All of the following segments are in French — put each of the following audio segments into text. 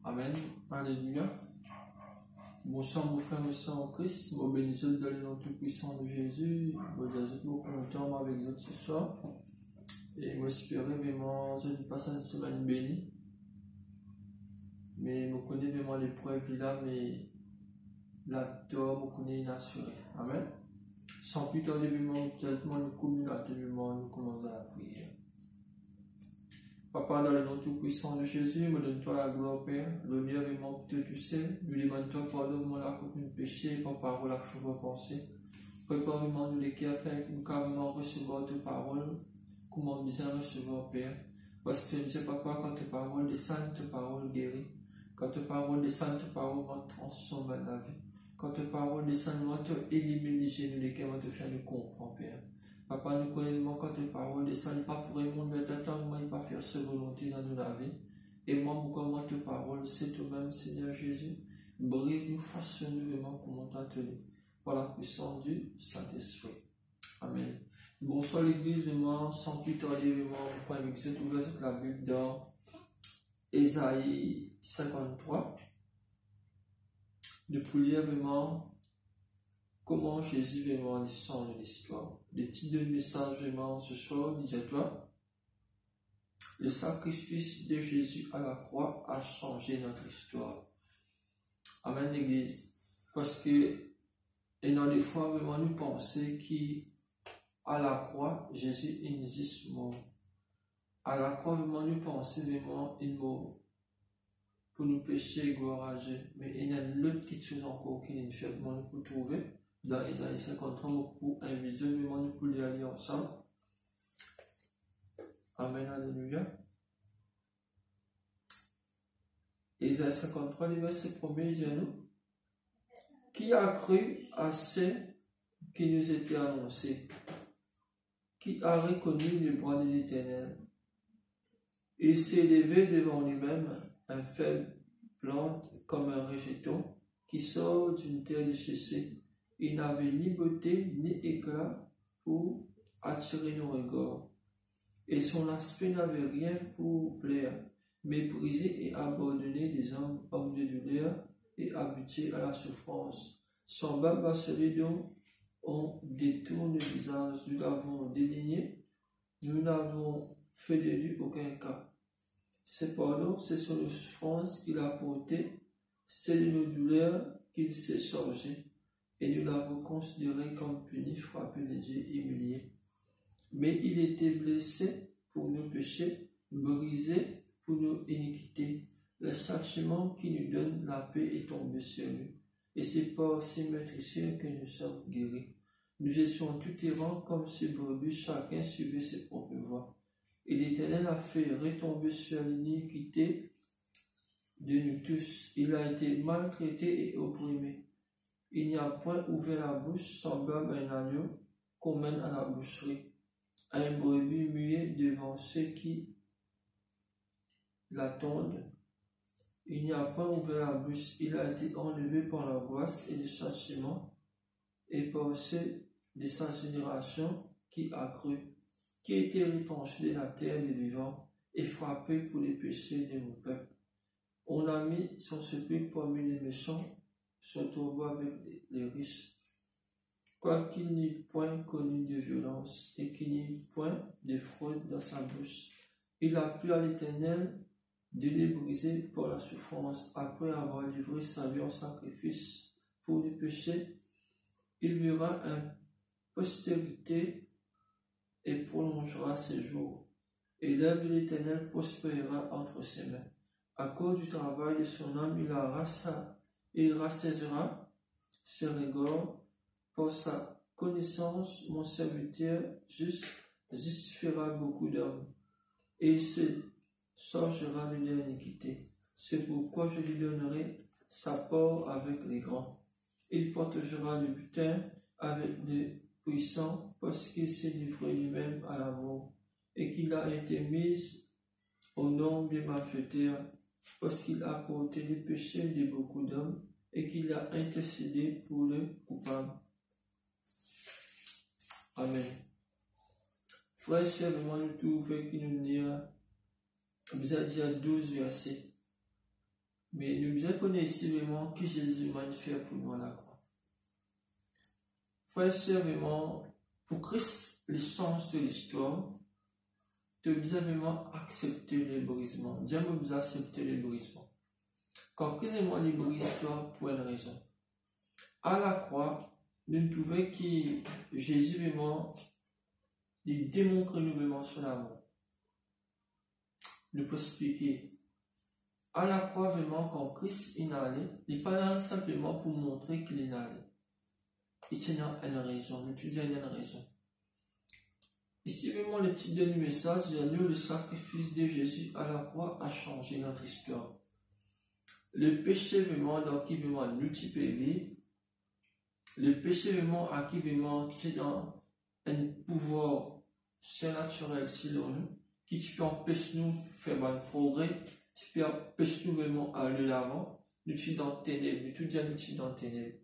Amen. Alléluia. Bonsoir, mon frère, mon soeur en Christ. Bon, bénissez dans le nom tout-puissant de Jésus. Bon, Jésus, nous comptons avec vous ce soir. Et moi, espérer vraiment, je vais passer une semaine bénie. Mais je connais vraiment l'épreuve qu'il a, mais la victoire, je connais inassurée. Amen. Sans plus tarder, vraiment, directement, nous communautément, nous commençons la prière. Papa, dans le nom tout-puissant de Jésus, me donne-toi la gloire, Père, l'honneur et mon pour tu sais, nous demandons-toi pardon, la coupe de péché, par parole, la chose pensée. Prépare-moi nous les cœurs, Père, nous carrément recevoir tes paroles, comment bien recevoir, Père. Parce que tu ne sais, Papa, quand tes paroles, les saintes paroles guéris, quand tes paroles, les saintes paroles vont transformer la vie, quand tes paroles, les saintes vont te éliminer les génies, les cœurs vont te faire nous comprendre, Père. Papa, nous connaissons quand tes paroles descendent pas pour le monde, mais t'attends, moi, il pas faire ce volonté dans nos vie. Et moi, comment tes paroles, c'est toi-même, Seigneur Jésus. Brise-nous, façonne-nous vraiment comment t'atteler. Par la puissance du Saint-Esprit. Amen. Bonsoir l'église, vraiment, sans plus tarder, vraiment, on prend avec cette ouverte la Bible dans Ésaïe 53. Nous pouvons lire vraiment comment Jésus vraiment descend de l'histoire. Le titre de message vraiment ce soir, disais-toi, le sacrifice de Jésus à la croix a changé notre histoire. Amen l'église. Parce que, et dans les fois vraiment nous pensons qu'à la croix, Jésus existe mort. À la croix vraiment nous pensons vraiment il mort pour nous pécher et gloire à Dieu. Mais il y a l'autre qui chose encore qui est fait vraiment nous pour trouver. Dans Ésaïe 53, pour un visuellement nous pour les aller ensemble. Amen, alléluia. Ésaïe 53, le verset 1er, dit à nous, qui a cru à ce qui nous était annoncé, qui a reconnu les bras de l'Éternel. Il s'est élevé devant lui-même un faible plante comme un rejeton qui sort d'une terre déchaussée. Il n'avait ni beauté ni éclat pour attirer nos regards. Et son aspect n'avait rien pour plaire, méprisé et abandonné des hommes de douleur et habitués à la souffrance. Semblable à celui dont on détourne le visage, nous l'avons dédaigné, nous n'avons fait de lui aucun cas. Cependant, c'est son souffrance qu'il a portée, c'est de nos douleurs qu'il s'est chargé. Et nous l'avons considéré comme puni, frappé de Dieu, humilié. Mais il était blessé pour nos péchés, brisé pour nos iniquités. Le châtiment qui nous donne la paix est tombé sur lui. Et c'est par ses meurtrissures que nous sommes guéris. Nous étions tout errants comme ces brebis, chacun suivait ses propres voies. Et l'Éternel a fait retomber sur l'iniquité de nous tous. Il a été maltraité et opprimé. Il n'y a point ouvert la bouche, semblable à un agneau qu'on mène à la boucherie, à un brebis muet devant ceux qui l'attendent. Il n'y a point ouvert la bouche, il a été enlevé par l'angoisse et le châtiment, et par ceux de sa génération qui a cru, qui était retranché de la terre des vivants et frappé pour les péchés de mon peuple. On a mis son sépulcre parmi les méchants, son tombeau avec les riches. Quoiqu'il n'ait point connu de violence et qu'il n'ait point de fraude dans sa bouche, il a plu à l'Éternel de les briser pour la souffrance. Après avoir livré sa vie en sacrifice pour les péchés, il verra une postérité et prolongera ses jours. Et l'œuvre de l'Éternel prospérera entre ses mains. À cause du travail de son âme, il rassasiera ses regards. Pour sa connaissance, mon serviteur justifiera beaucoup d'hommes, et il se chargera de leur iniquité. C'est pourquoi je lui donnerai sa part avec les grands. Il partagera le butin avec les puissants, parce qu'il s'est livré lui-même à la mort, et qu'il a été mis au nombre des malfaiteurs, parce qu'il a porté les péchés de beaucoup d'hommes, et qu'il a intercédé pour les coupables. Amen. Frère, c'est vraiment nous trouver qui nous lire, vous a dit à 12 versets. Mais nous bien connaissons ici vraiment que Jésus m'a fait pour nous à la croix. Frère, c'est vraiment pour Christ, l'essence de l'histoire, de bien vraiment accepter le brisement. Dieu nous a accepté le brisement. Quand Christ est mort, il brise l'histoire pour une raison. À la croix, nous trouvons que Jésus vraiment, il démontre nous vraiment son amour. Nous pouvons expliquer. À la croix, vraiment, quand Christ est allé, il n'est pas là simplement pour montrer qu'il est allé. Il tient une raison, nous disons une raison. Ici, vraiment, le titre de message, c'est le sacrifice de Jésus à la croix a changé notre histoire. Le péché, vraiment, dans qui vraiment nous type vivre, le péché, vraiment, à qui vraiment, qui est dans un pouvoir surnaturel, si l'on qui peut empêcher nous de faire un progrès, qui peut empêcher nous vraiment aller de l'avant, nous sommes dans le ténèbres, nous tout disons nous sommes dans le ténèbres.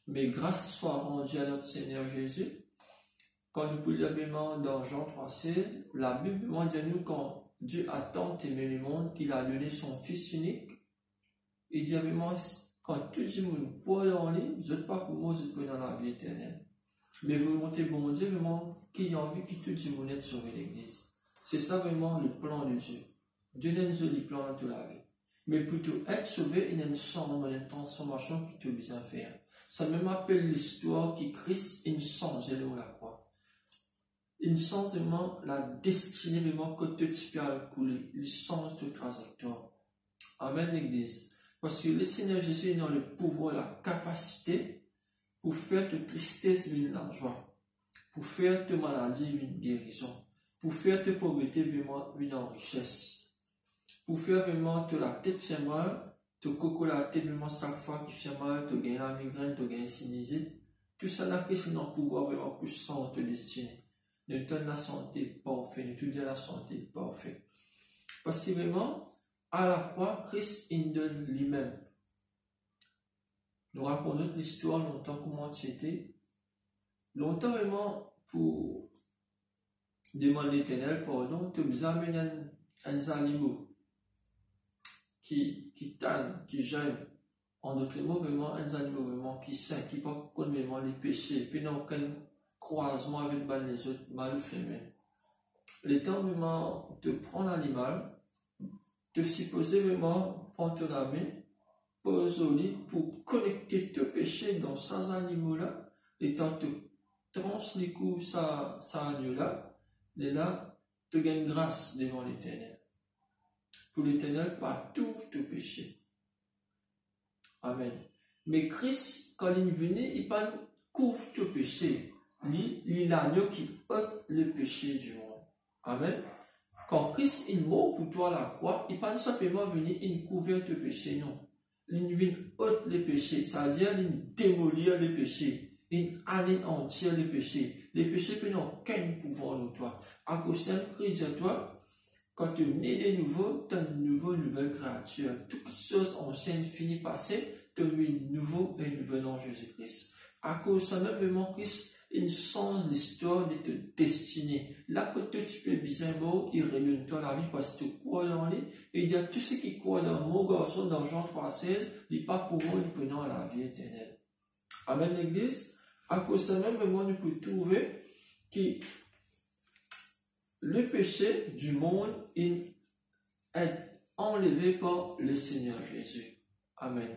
Mais grâce soit rendue à notre Seigneur Jésus, quand nous pouvons vraiment dans Jean 3,16, la Bible dit à nous quand Dieu a tant aimé le monde qu'il a donné son Fils unique, il dit vraiment quand tout le monde croit en lui, vous n'êtes pas pour moi, vous êtes dans la vie éternelle. Mais volonté bon Dieu vraiment qu'il a envie que tout le monde ait sauvé l'Église. C'est ça vraiment le plan de Dieu. Dieu n'a un joli plan dans toute la vie. Mais plutôt être sauvé, il y a une changement, une transformation qui te besoin faire. Ça même appelle l'histoire qui Christ, il change de la croix. Il change vraiment la destinée vraiment que tu peux couler. Il change de trajectoire. Amen l'Église. Parce que le Seigneur Jésus est dans le pouvoir, la capacité pour faire de tristesse une la joie, pour faire de maladie une guérison, pour faire de pauvreté vraiment une richesse, pour faire vraiment de la tête fait mal, de coco la tête vraiment chaque fois qui fait mal, de gagner la migraine, de gagner sinusite, tout ça là que c'est dans le pouvoir vraiment puissant de destinée. Nous donne la santé parfaite, nous tout dit la santé parfaite. Parce que vraiment, à la croix, Christ il donne lui-même. Nous racontons l'histoire longtemps comment c'était. Longtemps vraiment pour demander l'éternel pardon, tu nous amènes un animal qui tanne, qui gêne. En d'autres mots, vraiment, un animal vraiment qui sait, qui pas connaître les péchés, puis n'a aucun croisement avec les autres mâles féminins. Le temps vraiment de prendre l'animal, de s'y poser vraiment, prendre la main, pose au lit pour connecter tes péchés dans ces animaux-là, et tant de tranche les coups ça agneau-là, et là, tu gagnes grâce devant l'Éternel. Pour l'Éternel, pas tout tes péchés. Amen. Mais Christ, quand il est venu, il ne couvre tes péchés. Il est l'agneau qui ôte le péché du monde. Amen. Quand Christ est mort pour toi à la croix, il n'est pas simplement venu, il couvre tes péchés, non. Il vient ôte le péché, c'est-à-dire il démolir le péché, il anéantit le péché. Les péchés n'ont aucun pouvoir sur toi. À cause de Christ de toi, quand tu es né de nouveau, tu es une nouvelle créature. Toutes choses anciennes finies passées, tu es nouveau et nouvel en Jésus-Christ. À cause de ça, même Christ, il change l'histoire de ta destinée. Là que tu peux bien mort, il réunit toi la vie parce que tu crois en lui. Et il dit à tous ceux qui croient dans mon garçon, dans Jean 3,16, il n'est pas pour moi, il peut dans la vie éternelle. Amen l'Église. À cause de ça, même vraiment, nous pouvons trouver que le péché du monde est enlevé par le Seigneur Jésus. Amen.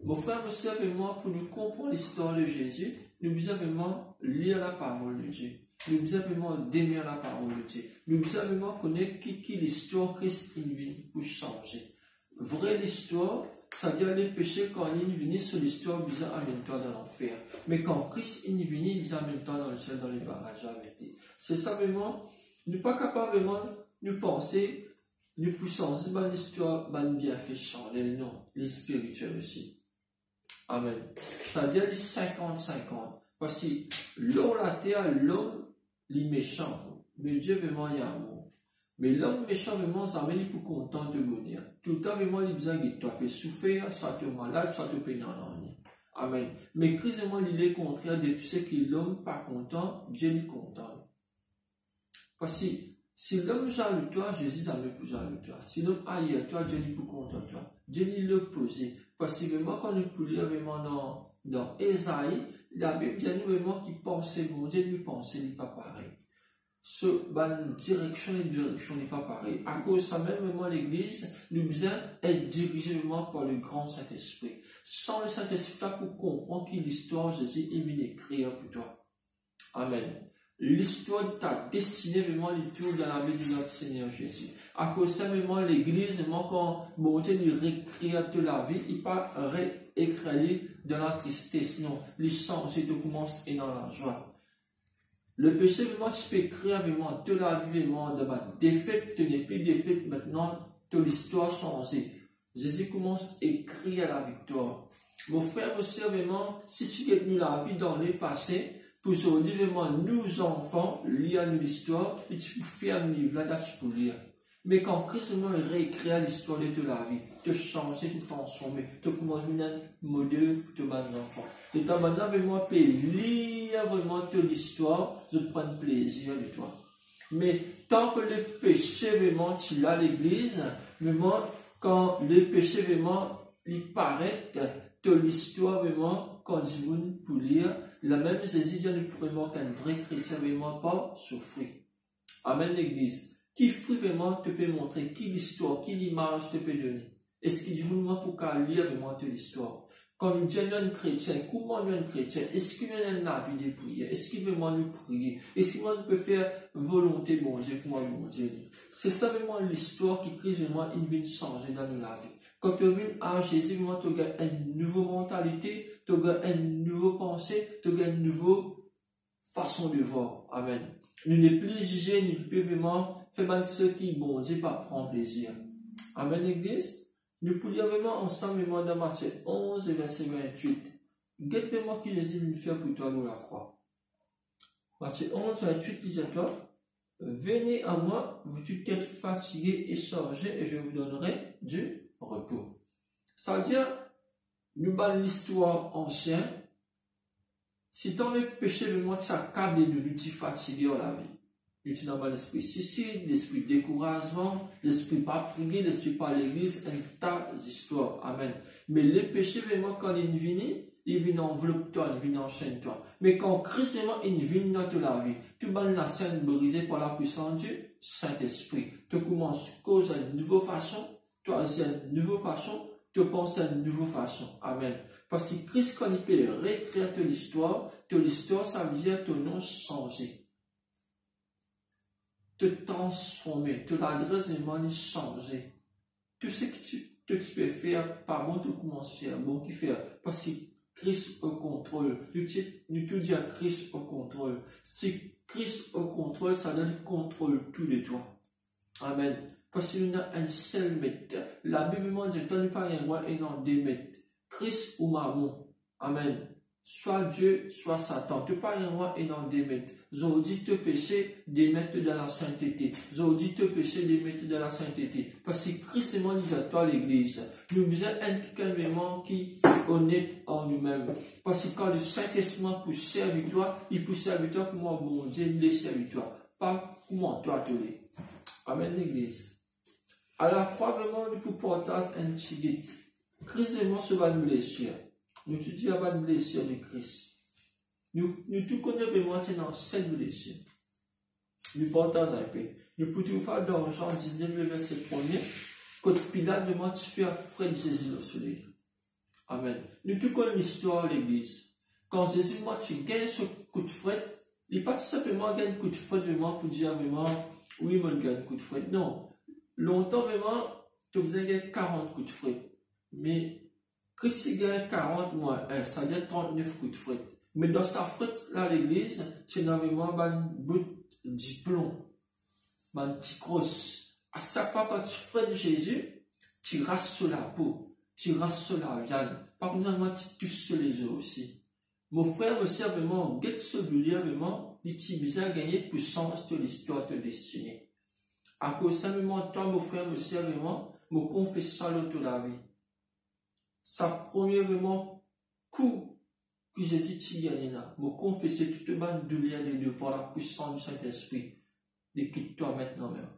Mon frère, me servez moi pour nous comprendre l'histoire de Jésus. Nous devons vraiment lire la parole de Dieu. Nous devons vraiment aimer la parole de Dieu. Nous devons vraiment connaître qui l'histoire Christ est venu pour changer. Vraie l'histoire, c'est-à-dire les péchés quand il est venu sur l'histoire, il nous amène toi dans l'enfer. Mais quand Christ est venu, il nous amène toi dans le ciel, dans les barrages avec lui. C'est ça vraiment, nous ne sommes pas capables vraiment de penser, de puissance, de l'histoire, de bien fait changer, non, les spirituels aussi. Amen. C'est-à-dire les 50-50. Parce que l'homme, la terre, l'homme, les méchants. Mais Dieu vraiment y a amour. Mais l'homme méchant vraiment, ça veut dire pour content de bonheur. Tout le temps vraiment, il besoin de toi, peut souffrir, soit tu es malade, soit tu es pénal. Amen. Mais Christ vraiment, il est contraire de tout ce qui l'homme pas content, Dieu est content. Parce que Si l'homme jaloux toi, Jésus a plus jaloux toi. Si l'homme haït toi, Dieu n'est plus content toi. Dieu n'est l'opposé. Parce que vraiment, quand nous pouvons lire vraiment dans Ésaïe, la Bible dit nous vraiment qui pensait, bon Dieu lui pensait, n'est pas pareil. Direction et direction n'est pas pareil. À cause de ça même, vraiment, l'église, nous besoin être dirigé vraiment par le grand Saint-Esprit. Sans le Saint-Esprit, pour comprendre que l'histoire, Jésus est venu écrire pour toi. Amen. L'histoire de ta destinée, vraiment, les tours dans la vie de notre Seigneur Jésus. À cause de ça, vraiment, l'église, vraiment, quand bon Dieu lui réécrire toute la vie, il pas réécrire dans la tristesse, non. L'histoire, c'est tout commence et dans la joie. Le péché, vraiment, tu peux écrire vraiment toute la vie, vraiment, de ma défaite, tu n'es plus défaite maintenant, toute l'histoire changée. Jésus commence à écrire la victoire. Mon frère, mon soeur, vraiment, si tu as nous la vie dans le passé, pour aujourd'hui, vraiment, nous enfants, lire l'histoire, et tu peux faire un livre, là, tu peux lire. Mais quand Christ vraiment réécrit l'histoire de toute la vie, te changer, te transformer, te commencer un modèle pour te mettre enfant. Et toi, maintenant, vraiment, tu peux lire vraiment toute l'histoire, je prends plaisir de toi. Mais tant que le péché, vraiment, tu l'as l'église, vraiment, quand le péché, vraiment, il paraît, toute l'histoire, vraiment, quand du monde pour lire, la même Jésus dit vraiment qu'un vrai chrétien, vraiment, pas souffrir. Amen, l'église. Qui fruit vraiment te peut montrer, qui l'histoire, qui l'image te peut donner. Est-ce qu'il dit vraiment pour qu'à lire vraiment toute l'histoire? Quand nous disons un chrétien, comment nous un chrétien? Est-ce qu'il y a une vie de prière? Est-ce qu'il veut vraiment nous prier? Est-ce qu'il peut faire volonté, bon Dieu, pour moi, bon Dieu? C'est ça vraiment l'histoire qui crée vraiment, il vient changer dans la vie. Quand tu viens à Jésus, vraiment, tu as une nouvelle mentalité, tu as une nouvelle pensée, tu as une nouvelle façon de voir. Amen. Nous ne plus juger, nous ne plus vraiment faire mal ceux qui, bon Dieu, pas prendre plaisir. Amen, l'église. Nous pourrions vraiment ensemble, vraiment, dans Matthieu 11 et verset 28. Guette-moi que Jésus vient faire pour toi, nous la croix. Matthieu 11, 28 dit à toi, venez à moi, vous qui êtes fatigués et chargés, et je vous donnerai du repos. C'est-à-dire, nous parlons l'histoire ancienne. Si dans le péché, vraiment, tu accabes de nous, tu es fatigué dans la vie. Tu n'as pas l'esprit suicide, l'esprit découragement, l'esprit pas prier, l'esprit pas l'église, un tas d'histoires. Amen. Mais le péché, vraiment, quand il vient enveloppe toi, il vient enchaîne toi. Mais quand Christ, vraiment, il vient dans toute la vie, tu vas la scène brisée par la puissance du Saint-Esprit. Tu commences à cause d'une nouvelle façon, tu as une nouvelle façon, tu penses à une nouvelle façon. Amen. Parce que Christ, quand il peut réécrire toute l'histoire, ça veut dire ton nom changer. Te transformer, te l'adresse vraiment changer. Tout ce que tu peux faire, pas bon, tu commences à faire, bon, qui faire. Parce que Christ au contrôle. Nous tout dit à Christ au contrôle. Si Christ au contrôle, ça donne contrôle tout de toi. Amen. Parce qu'il y a un seul maître. La Bible dit, tu n'as pas un roi et non des maîtres. Christ ou Mammon. Amen. Soit Dieu, soit Satan. Tu pas un roi et non des maîtres. Aujourd'hui, te péché, des maîtres dans la sainteté. Aujourd'hui, te péché, des maîtres dans la sainteté. Parce que Christ est mon à toi, l'église. Nous besoin quelqu'un vraiment qui est honnête en nous-mêmes. Parce que quand le Saint-Esprit pousse avec toi, il pousse avec toi pour moi, bon Dieu, il laisse avec toi. Pas comment toi te l'es. Amen, l'église. À la croix, vraiment, nous pouvons porter un tigre. Christ vraiment se va nous laisser. Nous te disons pas de blessure de Christ. Nous tout connaissons vraiment dans cette blessure. Nous portons un peu. Nous pouvons faire dans Jean 19, verset 1er, quand Pilate demande tu fais frais de Jésus au soleil. Amen. Nous tout connaissons l'histoire de l'église. Quand Jésus moi tu gagnes ce coup de frais, il n'est pas tout simplement gagner un coup de frais vraiment pour dire vraiment, oui, moi je gagne un coup de frais. Non. Longtemps vraiment, tu as besoin de gagner 40 coups de frais. Mais Christ il gagne 40 moins 1, ça veut dire 39 coups de fouet. Mais dans sa fouette, là, l'église, c'est vraiment un bout de diplôme, un petit crosse. À chaque fois quand tu fouettes Jésus, tu rasses sur la peau, tu rasses sur la viande. Par contre, tu touches sur les os aussi. Mon frère aussi, vraiment, guette ce bullier, vraiment, il t'a besoin de gagner puissance de l'histoire de destinée. À cause simplement, toi, mon frère, mon soeur, vraiment, me confesse ça toute la vie. Sa première vraiment coup que j'ai dit Tiyanina, me confesser toute ma douleur de Dieu par la puissance du Saint-Esprit. et quitte-toi maintenant même.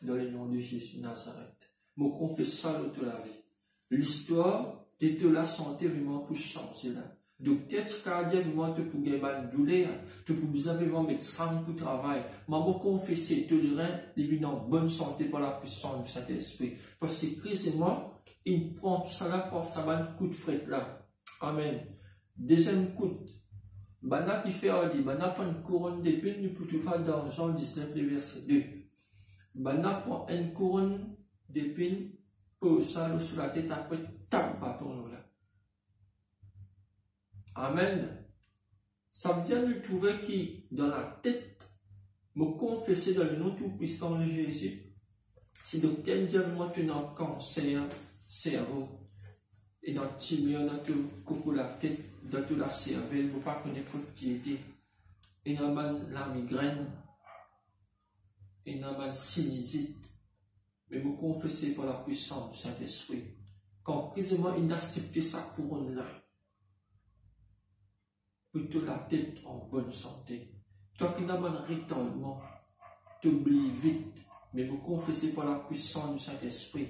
Dans le nom de Jésus Nazareth. Me confesse ça de la vie. L'histoire de la santé vraiment pour changer là. Donc, peut-être cardiaque vraiment te pour gagner une douleur, te pour vraiment mettre sang pour travail. Maman confesser, tolérant, les en bonne santé par la puissance du Saint-Esprit. Parce que Christ et moi, il prend tout ça là pour ça va coup de fret là. Amen. Deuxième coup. Bana qui fait dit, Bana prend une couronne d'épines pour tout faire dans Jean 19, verset 2. Bana prend une couronne d'épines pour ça sur la tête après tape bâton là. Amen. Ça veut dire nous trouver qui, dans la tête, me confesser dans le nom tout-puissant de Jésus. Si docteur dit moi tu as un cancer, cerveau, et dans le tumeur, dans tout coco la tête, dans toute la cervelle, vous ne pas connaître propriété. Et dans la migraine, et dans la sinusite. Mais vous confessez par la puissance du Saint-Esprit. Quand précisément il a accepté sa couronne là. Plutôt la tête en bonne santé. Toi qui n'as pas de rétardement, t'oublies vite, mais vous confessez par la puissance du Saint-Esprit.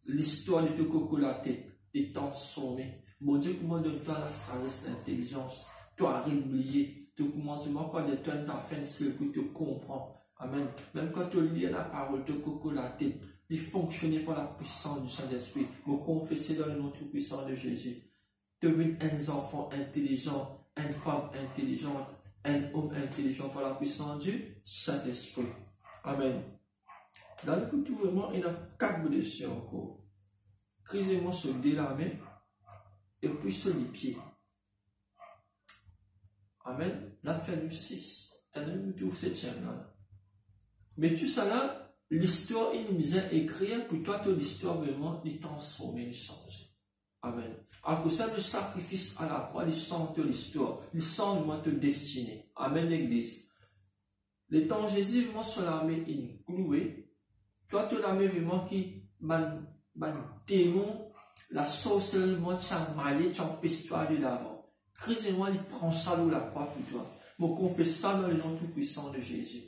L'histoire de te coco la tête est transformée. Mon Dieu, comment donne-toi la sagesse, l'intelligence. Toi, arrête d'oublier. Tu commences vraiment par dire, toi, tu as fait ce que tu comprends. Amen. Même quand tu lis la parole, tu coco la tête. Il fonctionne par la puissance du Saint-Esprit. Vous confessez dans le nom tout puissant de Jésus. Devenez un enfant intelligent. Une femme intelligente, un homme intelligent par la puissance du Saint-Esprit. Amen. Dans le coup, tout vraiment, il y a 4 blessures encore. Crisez-moi se délamer et puis sur les pieds. Amen. Dans le fait 6, t'as même tout 7e là. Mais tout ça là, l'histoire, il nous a écrit pour toi, toute l'histoire vraiment, il transformer, il changer. Amen. À cause du sacrifice à la croix, il sent l'histoire, il sent vraiment te destinée. Amen, l'église. Le temps Jésus, vraiment, sur l'armée, il cloué. Toi, tu l'armée, vraiment, qui, démon, la sorcellerie, moi, tu as malé, tu as empêché toi de l'avant. Christ et moi, il prend ça de la croix pour toi. Moi, confesse ça dans le nom tout puissant de Jésus.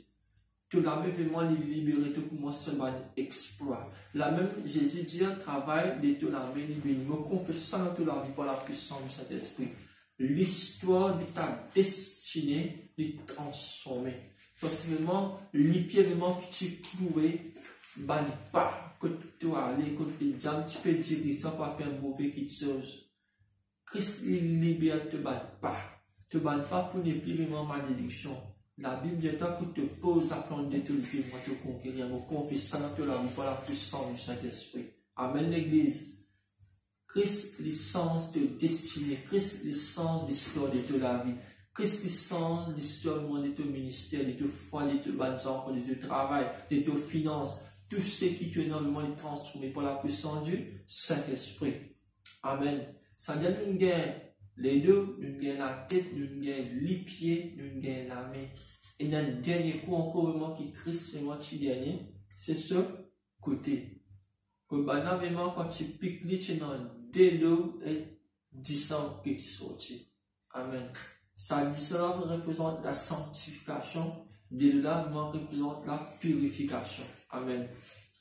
Tu l'armée, vraiment, les libérer, tu commences à faire un exploit. La même Jésus dit un travail de tout l'armée libérée. Me confesse ça dans tout l'armée par la puissance du Saint-Esprit. L'histoire de ta destinée est transformée. Parce que vraiment, les pieds vraiment que tu clouais, ban pas, que tu dois aller, que tu peux dire, ça pas faire mauvais quelque chose. Christ libère, te ban pas. Te ban pas pour ne plus vraiment malédiction. La Bible dit que tu te poses à prendre de tous les pieds, moi te conquérir, me confessant dans la vie par la puissance du Saint-Esprit. Amen, l'église. Christ, l'essence de destinée. Christ, l'essence de l'histoire de toute la vie. Christ, l'essence de l'histoire de ton ministère, de ton foi, de tes bonnes enfants, de ton travail, de tes finances. Tout ce qui te énormément est transformé par la puissance du Saint-Esprit. Amen. Ça donne une guerre. Les deux, nous gagnons la tête, nous gagnons les pieds, nous gagnons la main. Et dans le dernier coup, encore vraiment qui Christ vraiment tu gagnes, c'est ce côté. Que vraiment quand tu piques, tu es dans le l'eau et 10 ans que tu sortis. Amen. Ça 10 ans représente la sanctification, de là représente la purification. Amen.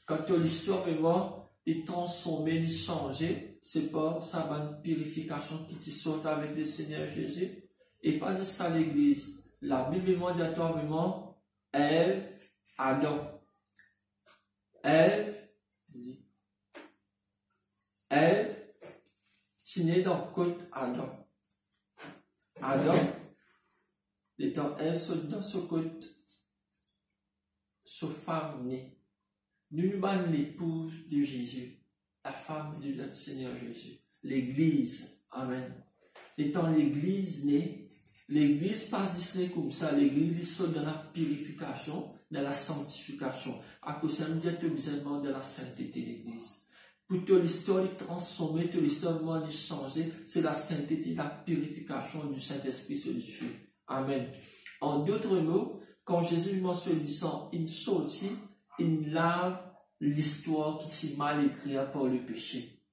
Quand l'histoire vraiment est transformée, est changée, c'est pas ça une purification qui te sort avec le Seigneur Jésus. Et pas de ça l'église. La Bible demande à toi vraiment, Ève, Adam. Ève, tu nais dans le côte Adam. Adam, étant Ève saute dans ce côte, ce femme née. Nous sommes l'épouse de Jésus. La femme du Seigneur Jésus, l'église, amen. Étant l'église née, l'église pas née comme ça, l'église saute dans la purification, dans la sanctification. À cause de ça, nous disons de la sainteté de l'église. Pour toute l'histoire est transformée, toute l'histoire est changée, c'est la sainteté, la purification du Saint-Esprit sur le feu. Amen. En d'autres mots, quand Jésus mentionne du sang, il sortit, il lave l'histoire qui s'est mal écrite par le péché.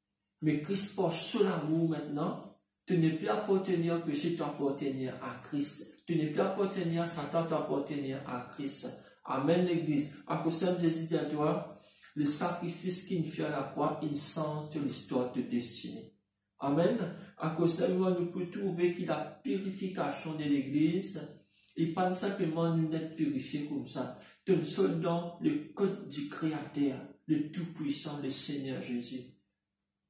Mais Christ porte son amour maintenant. Tu n'es plus appartenir au péché, tu appartenir à Christ. Tu n'es plus appartenir à Satan, tu appartenir à Christ. Amen, l'Église. À cause de Jésus dit à toi, le sacrifice qu'il fait à la croix, il change de l'histoire de destinée. Amen. À cause de moi, nous pouvons trouver que la purification de l'Église, et pas simplement nous être purifiés comme ça. Nous sommes dans le code du Créateur, le Tout-Puissant, le Seigneur Jésus.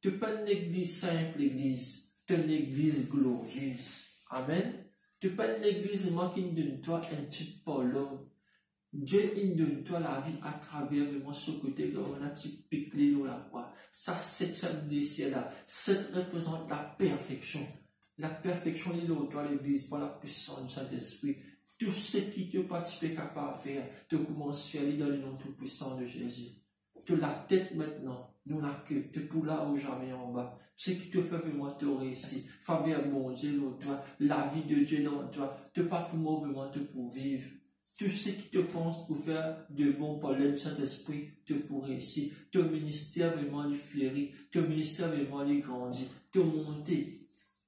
Tu n'es pas une église simple, l'église. Tu es une église glorieuse. Amen. Tu n'es pas une église qui nous donne toi un titre pour l'homme. Dieu, il donne toi la vie à travers vraiment ce côté là, on a typique l'eau la croix. Ça, c'est ça des cieux là. Ça représente la perfection. La perfection, il est toi l'église, par la puissance du Saint-Esprit. Tout ce qui te participe capable de faire, te commence à faire dans le nom tout puissant de Jésus. Tu la tête maintenant, nous la queue, tu pour là ou jamais en bas. Ce qui te fait vraiment te réussir. Faveur bon Dieu dans toi, la vie de Dieu dans toi. Tu pas pour moi vraiment te pour vivre. Tout ce qui te pense pour faire de bon pour le Saint-Esprit, te pour réussir. Ton ministère vraiment lui fleurit, ton ministère vraiment lui grandit, te monter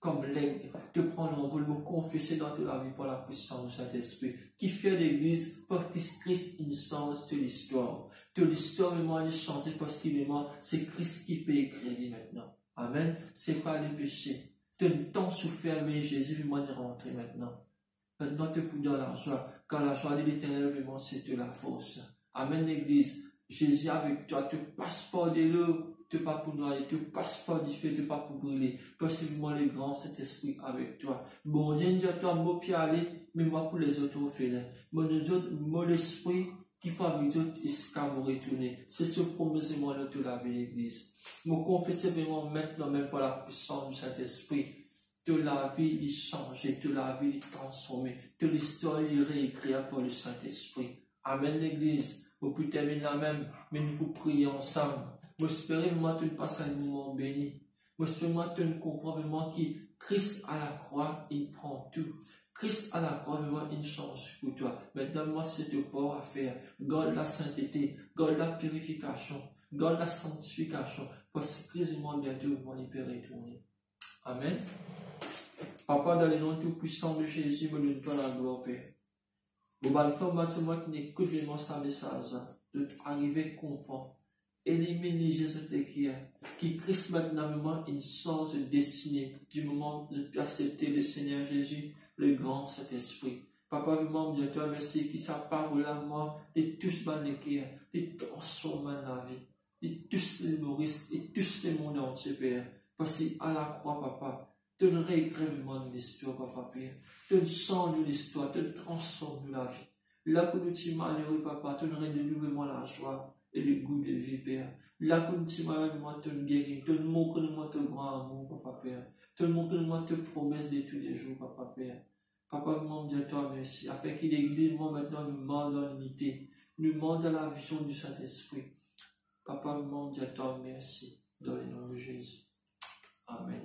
comme l'aigle, te prendre en vol, me confesser dans toute la vie par la puissance du Saint-Esprit, qui fait l'église pour qu'il Christ une sens de l'histoire. De l'histoire, vraiment, elle est changée parce que vraiment, c'est Christ qui peut écrire maintenant. Amen. C'est pas les péchés. Tu as tant souffert, mais Jésus, vraiment, est rentré maintenant. Maintenant, tu peux dans la joie. Quand la joie de l'éternel, vraiment, c'est de la force. Amen, l'église. Jésus avec toi, tu passes pas de l'eau. Tu pas pour noyer, tu passes pas du feu, tu pas pour brûler. Possiblement le grand Saint-Esprit avec toi. Bon Dieu, dis à toi, moi puis aller, mais moi pour les autres félins. Mon esprit qui parmi les autres jusqu'à me retourner. C'est ce promisement de toute la vie l'église. Me confesser vraiment maintenant, même par la puissance du Saint-Esprit. De la vie est changée, de la vie est transformée, de l'histoire est réécrite pour le Saint-Esprit. Amen l'église. Vous pouvez terminer la même, mais nous pouvons prier ensemble. J'espère vraiment que tu passes un moment béni. J'espère vraiment que tu comprends vraiment que Christ à la croix, il prend tout. Christ à la croix, vraiment, il change pour toi. Maintenant, moi, c'est te port à faire. Garde la sainteté, garde la purification, garde la sanctification. Parce que Christ, vraiment, bientôt, vraiment, il peut retourner. Amen. Papa, dans le nom tout puissant de Jésus, me donne toi la gloire, Père. Bon, bah, le frère, c'est moi qui n'écoute vraiment sa message, de arriver à comprendre. Éliminer Jésus qui Christ maintenant une sorte de destinée du moment où tu accepter le Seigneur Jésus, le grand Saint-Esprit. Papa, vraiment, Dieu, toi, merci, qui sa parole à moi, et tous les cœurs, et transforme la vie, et tous les nourrissent, et tous les mondes entier, Père. Parce qu'à la croix, Papa, tu ne réécris vraiment l'histoire, Papa, Père. Tu ne changes l'histoire, tu ne transformes la vie. Là que nous sommes malheureux, Papa, tu ne réduis vraiment la joie et le goût de vie, Père. Là que nous sommes malheureux, tu ne guéris, tu ne montres ton grand amour, Papa, Père. Tu ne montres tes promesses de tous les jours, Papa, Père. Papa, vraiment, dis à toi merci, afin qu'il l'église, moi, maintenant, nous demande dans l'unité, nous demande dans la vision du Saint-Esprit. Papa, vraiment, dis à toi merci, dans le nom de Jésus. Amen.